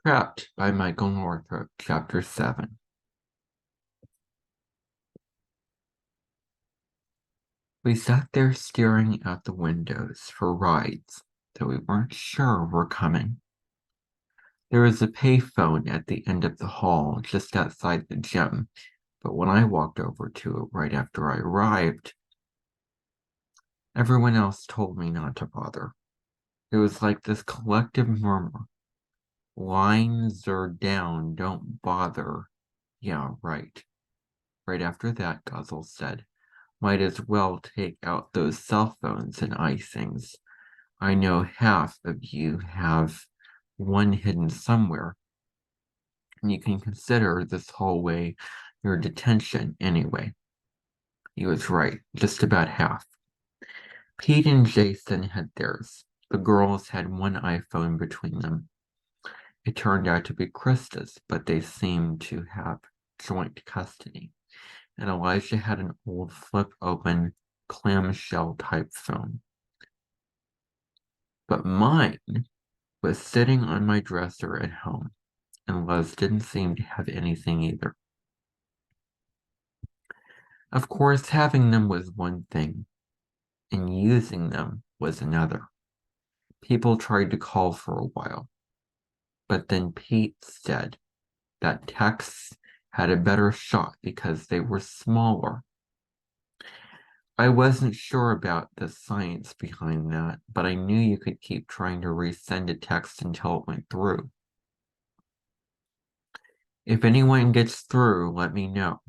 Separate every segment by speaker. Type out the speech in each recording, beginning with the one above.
Speaker 1: Trapped by Michael Northrop, Chapter 7. We sat there staring out the windows for rides that we weren't sure were coming. There was a payphone at the end of the hall just outside the gym, but when I walked over to it right after I arrived, everyone else told me not to bother. It was like this collective murmur. Lines are down, don't bother. Yeah, right. Right after that, Guzzle said. Might as well take out those cell phones and icings. I know half of you have one hidden somewhere, and you can consider this hallway your detention anyway. He was right, just about half. Pete and Jason had theirs. The girls had one iPhone between them. It turned out to be Krista's, but they seemed to have joint custody. And Elijah had an old flip-open clamshell type phone. But mine was sitting on my dresser at home, and Les didn't seem to have anything either. Of course, having them was one thing, and using them was another. People tried to call for a while, but then Pete said that texts had a better shot because they were smaller. I wasn't sure about the science behind that, but I knew you could keep trying to resend a text until it went through. If anyone gets through, let me know,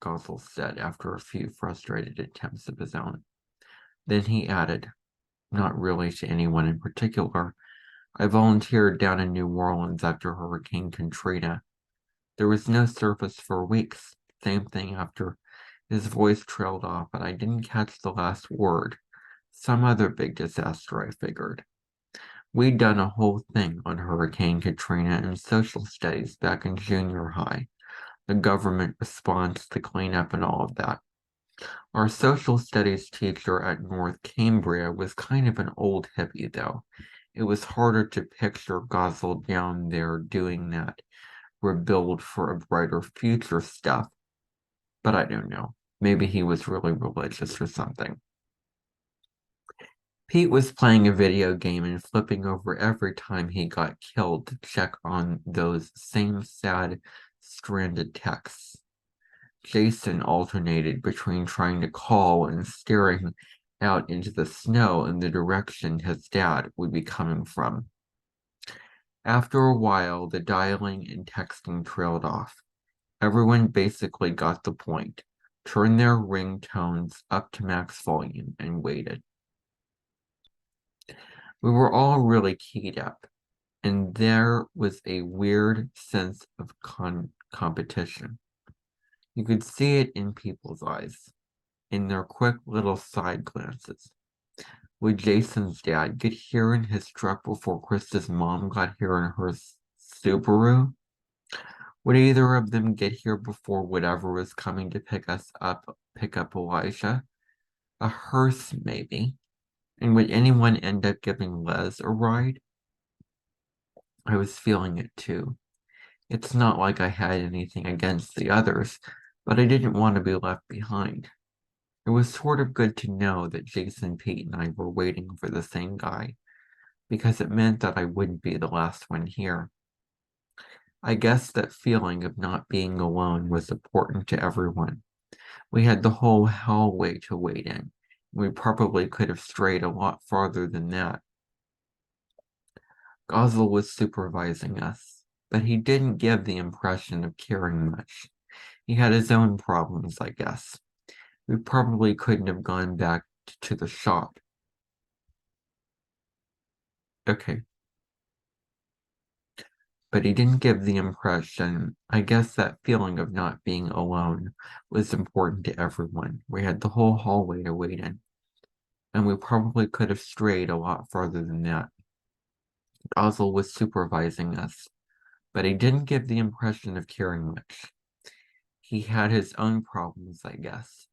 Speaker 1: Gothel said after a few frustrated attempts of his own. Then he added, not really to anyone in particular, I volunteered down in New Orleans after Hurricane Katrina. There was no service for weeks. Same thing after. His voice trailed off, and I didn't catch the last word. Some other big disaster, I figured. We'd done a whole thing on Hurricane Katrina in social studies back in junior high. The government response, the cleanup, and all of that. Our social studies teacher at North Cambria was kind of an old hippie, though. It was harder to picture Gozzle down there doing that rebuild for a brighter future stuff. But I don't know. Maybe he was really religious or something. Pete was playing a video game and flipping over every time he got killed to check on those same sad, stranded texts. Jason alternated between trying to call and staring out into the snow in the direction his dad would be coming from. After a while, the dialing and texting trailed off. Everyone basically got the point, turned their ringtones up to max volume, and waited. We were all really keyed up, and there was a weird sense of competition. You could see it in people's eyes, in their quick little side glances. Would Jason's dad get here in his truck before Krista's mom got here in her Subaru? Would either of them get here before whatever was coming to pick up Elijah? A hearse, maybe. And would anyone end up giving Les a ride? I was feeling it too. It's not like I had anything against the others, but I didn't want to be left behind. It was sort of good to know that Jason, Pete, and I were waiting for the same guy, because it meant that I wouldn't be the last one here. I guess that feeling of not being alone was important to everyone. We had the whole hallway to wait in. We probably could have strayed a lot farther than that. Gosel was supervising us, but he didn't give the impression of caring much. He had his own problems, I guess. We probably couldn't have gone back to the shop. Okay. But he didn't give the impression. I guess that feeling of not being alone was important to everyone. We had the whole hallway to wait in, and we probably could have strayed a lot farther than that. Gosel was supervising us, but he didn't give the impression of caring much. He had his own problems, I guess.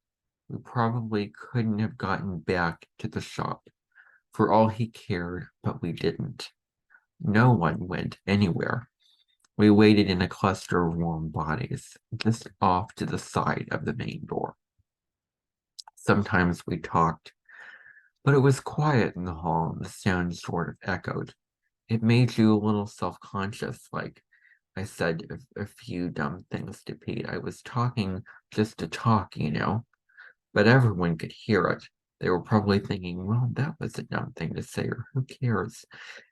Speaker 1: We probably couldn't have gotten back to the shop. For all he cared, but we didn't. No one went anywhere. We waited in a cluster of warm bodies, just off to the side of the main door. Sometimes we talked, but it was quiet in the hall and the sound sort of echoed. It made you a little self-conscious, like I said a few dumb things to Pete. I was talking just to talk, but everyone could hear it. They were probably thinking, well, that was a dumb thing to say, or who cares?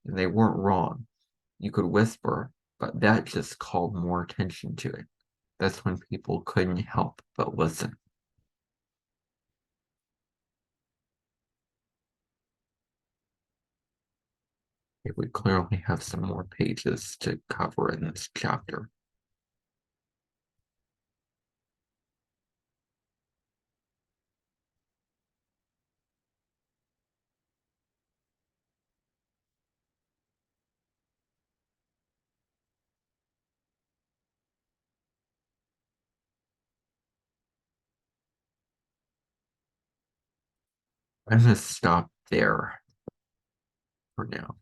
Speaker 1: And they weren't wrong. You could whisper, but that just called more attention to it. That's when people couldn't help but listen. It would clearly have some more pages to cover in this chapter. I'm going to stop there for now.